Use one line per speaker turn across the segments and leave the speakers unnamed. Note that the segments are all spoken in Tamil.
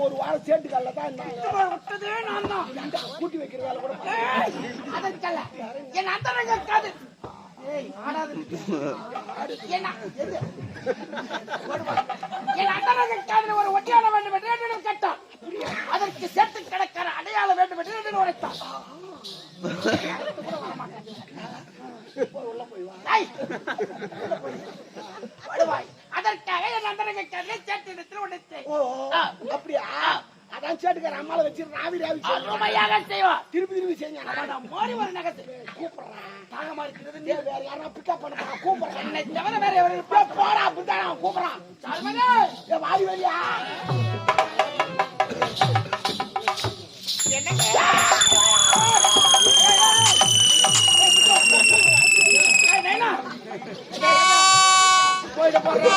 ஒரு வாரம் சேட்டுக்கல்ல தான் விட்டதே நான் தான் கூட்டி வைக்கிற வேலை கூட அதற்கல்ல என் அந்தரங்க காது ஒரு ஒட்டியான வேண்டும் என்று கேட்டான். அதற்கு சேர்த்து கிடக்கிற அடையாளம் வேண்டும் என்று உரைத்தான். அதற்காக என் அந்தரங்க காதலை சேர்த்து இடத்தில் உடைத்தேன். அப்படியா? அதான் சேட்டுக்கார அம்மாவை வச்சு ராவி ராவி செய்வோம். திருப்பி செஞ்சேன். மோடி ஒரு நகத்தை கூப்பிடுறேன். தாகமா இருக்கிறது. நீ வேற யாரா பிக்கப் பண்ண கூப்பிடுறேன். என்னை தவிர வேற போடா அப்படின்னு கூப்பிடுறான். வாரி வரியா போயிட்டு போறேன்.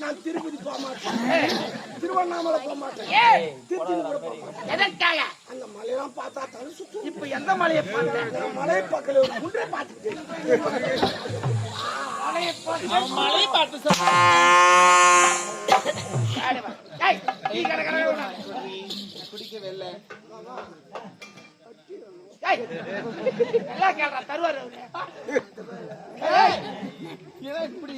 நான் திருப்பதி போக மாட்டேன். திருவண்ணாமலை போக மாட்டேன். எதற்காக? அந்த மலையெல்லாம் பார்த்தா தலை சுத்தும். இப்ப எந்த மலையை பார்த்தேன்? மலை பக்கத்துல ஒரு குன்றை பார்த்துட்டு மலை பார்த்து குடிக்கவே இல்லை. எல்லாம் கேள்றா தருவாரு இப்படி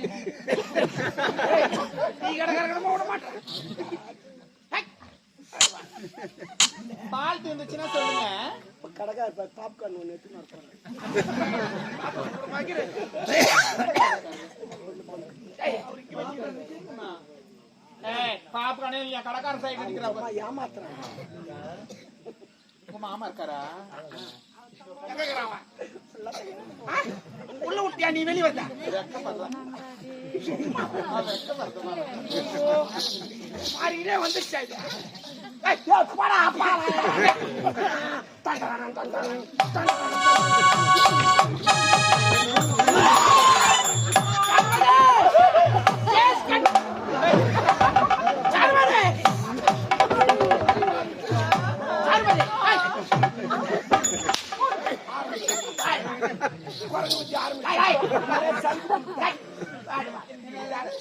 நீ கடற்கரை விட மாட்டேன். பால் தீர்ந்துச்சுன்னா சொல்லுங்க. கடற்கரை பாப்கார்ன் ஒன்று எடுத்து பாப்கார்னே கடற்கரை சைடு இருக்கிறப்ப ஏமாத்துறேன். மாமா இருக்காரா? உள்ள விட்டியா நீ வெளியே வந்த? மாறிக்கிட்டே வந்துச்சா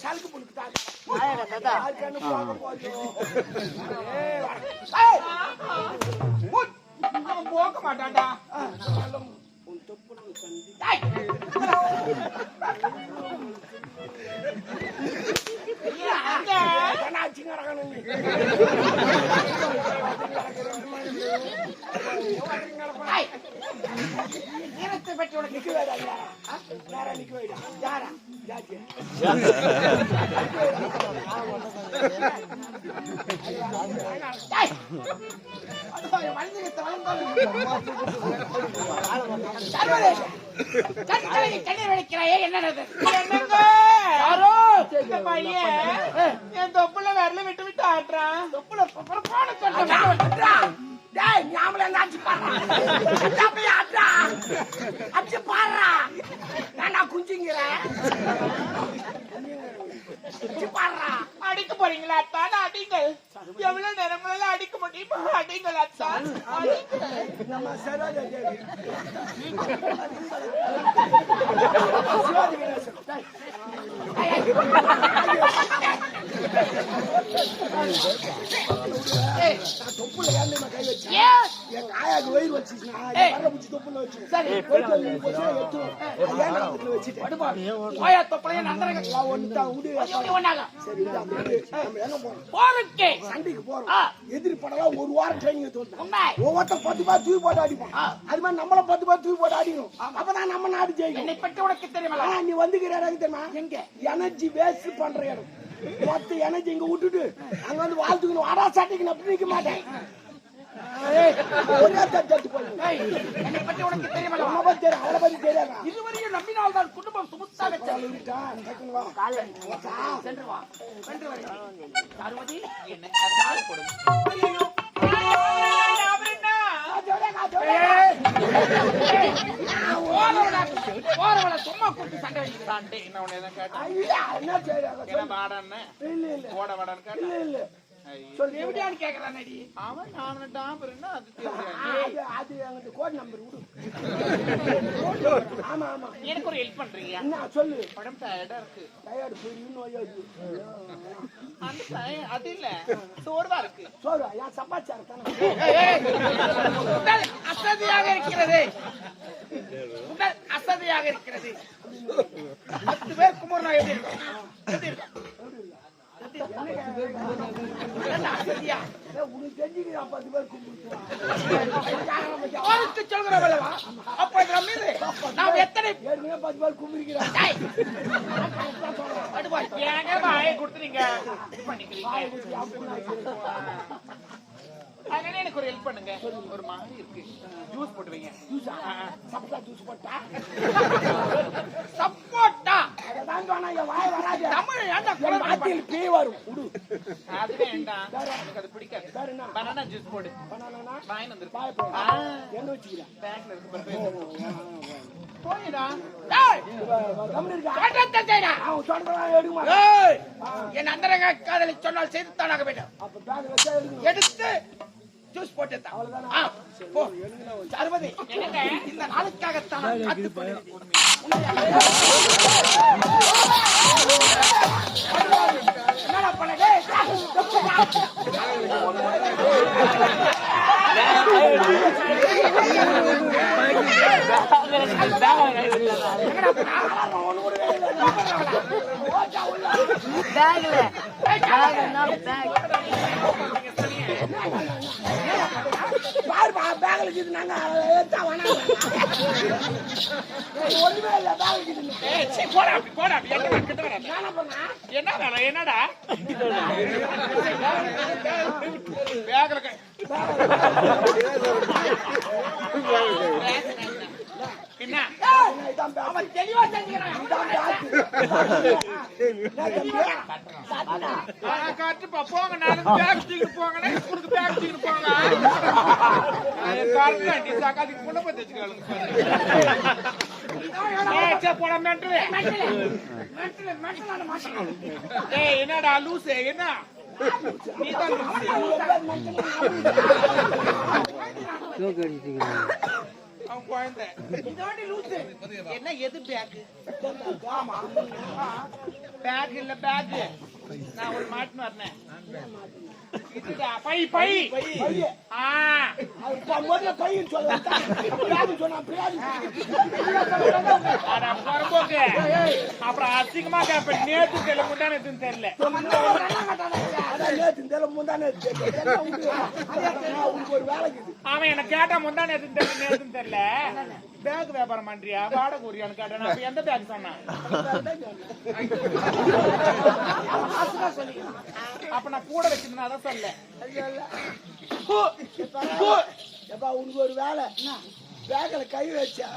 சலுக்கு புழுக்கு போக மாட்டான்டா. பற்றி உனக்கு நிக்க வேடா யாரா நிக்க வேடா யாரா ஜாஜி கண்ணீர் வடிக்கிறாயே என்னது? என் தொப்புல விரல விட்டு விட்டு ஆட்டுறான். தொப்புல ஞாபகம் அடிச்சு பாடுறா அடிச்சு பாடுறா. நான் குஞ்சுங்கிறேன் பாடுறா. அடிக்க போறீங்களா அத்தான்? அடிங்கள். எவ்வளவு நேரம் அடிக்க முடியுமா? அடிங்கள் அத்தான். தொப்புல கை வச்சு என் காயாக்கு வயிறு வச்சுச்சுன்னா தொப்புல வச்சு சண்டைக்கு போறோம். எதிரி படம் ஒரு வாரம் ட்ரைனிங் ஒவ்வொருத்த 10 பேர் தூக்கி போட்டு அடிப்போம். அது மாதிரி நம்மள 10 பேர் தூக்கி போட்டு அடிக்கணும். அப்பதான் நம்ம நாடு ஜெயிக்கும். என்னை பற்றி உனக்கு தெரியுமா? நீ வந்துக்கிற இடம் தெரியுமா? எங்க எனர்ஜி வேஸ்ட் பண்ற இடம். மொத்த எனர்ஜி இங்க விட்டுட்டு அங்க வந்து வாழ்த்துக்கணும். வாடா சாட்டிக்கணும் அப்படி நிக்க மாட்டேன். ஒரே தட்டு போய் என்னை பற்றி உனக்கு தெரியுமா? அவளை பத்தி தெரியாதா? இதுவரையும் நம்பினால் தான் குடும்பம் சுமுத்தாக சென்று வா சென்று வருகிறேன். சர்வதி என்ன சும்மா கூப்பிட்டு சண்டை வச்சுக்கிறான்ட்டு என்ன உன்னை எதாவது கேட்டேன் வாடான்னு ஓட வாடான்னு கேட்டேன். சொல்லு எப்படியான்னு கேக்குறானடி அவன் நான்டா என்ன அது அது கோட் நம்பர் விடு. ஆமா ஆமா எனக்கு ஒரு ஹெல்ப் பண்றீங்க என்ன சொல்லு. உடம்பு டயர்டா இருக்கு. டயர்ட் போய் நோய் அந்த அது இல்ல சோர்வா இருக்கு. சோர்வா ஏன் சப்பாச்சாரம் தானே அசதியாக இருக்கிறது. அசதியாக இருக்கிறது. 10 பேர் குமரனா எப்படி இருக்கும்? எனக்கு ஒரு ஹெல்ப் பண்ணுங்க. ஒரு மாதிரி இருக்கு ஜூஸ் போட்டு வைங்க. சப்போட்டா ஜூஸ் போட்டா சப்போட்டா தமிழ் பீ வரும். அது வேண்டாம் எனக்கு அது பிடிக்காது. பனானா ஜூஸ் போடு. வாங்கி வந்து என்ன வச்சுக்கிறேன் பேக்ல இருக்கு. போயிடா என் அந்தரங்க காதலை சொன்னால் செய்து தானாக வேண்டும். எடுத்து ஜூஸ் போட்டு சர்வதி இந்த நாளுக்காகத்தான் என்னடா பண்ணே என்னடா அவன் தெளிவா காட்டுப்பா போங்க. நாளைக்கு பேக் தூக்கிட்டு போங்க. ஸ்கூலுக்கு பேக் தூக்கிட்டு போங்க. என்னடா லூசு என்ன என்ன எது பேக்? பேக் இல்ல பேக். நான் ஒரு மாட்டுன்னு வரேன். பை பை முதல்ல பையன் சொல்ல அப்புறம் அசிங்கமா கேப்ப நேத்து தெரியல முந்தானே தெரியல. அவன் என்ன கேட்டா முந்தானே நேத்து தெரியல. பேக் வியாபாரம் பண்றியா வாடகை ஊரியான்னு கேட்டேன். அப்ப எந்த பேக் சொன்னான்? அப்ப நான் கூட வச்சிருந்தேன் அதான் சொல்ல. உனக்கு ஒரு வேலை பேக்ல கை வச்சா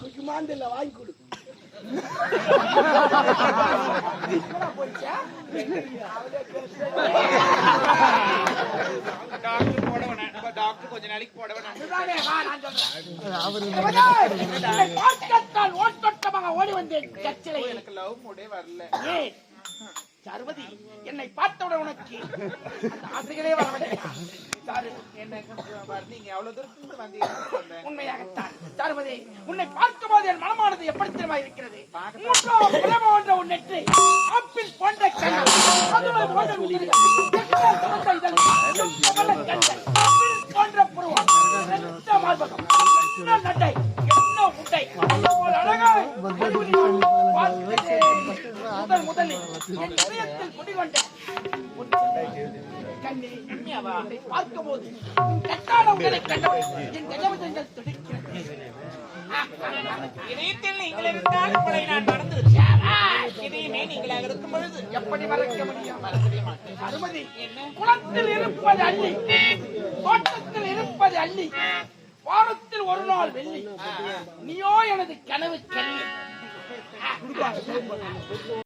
முக்கியமானது இல்ல வாங்கி கொடு. டாக்டர் போட வேணாம். டாக்டர் கொஞ்ச நாளைக்கு போட வேணாம். ஓடி வந்தேன். எனக்கு லவ் மூடே வரல. சர்வதி என்னை பார்த்தவுடன் உனக்கு ஆசைகளே வரவில்லை. உண்மையாகத்தான் சர்வதி உன்னை பார்க்கும் போது என் மனமானது எப்படி தெரியுமா இருக்கிறது? உன் நெற்றி ஆப்பிள் போன்ற போன்ற புருவம் மார்பகம் நட்டை என்ன முட்டை முதலில் என் இதயத்தில் குடிகொண்ட பார்க்கும் போது கட்டான உடலை கண்டவுடன் என் கஜமதங்கள் துடிக்கிறது. இதயத்தில் நீங்கள் இருந்தால் உங்களை நான் மறந்து இதை
நானே நீங்களாக இருக்கும் பொழுது
எப்படி மறக்க முடியும்?
மறக்கவே மாட்டேன்.
அனுமதி குளத்தில் இருப்பது அள்ளி, தோட்டத்தில் இருப்பது அள்ளி, வாரத்தில் ஒரு நாள் வெள்ளி, நீயோ எனது கனவு கள்ளி.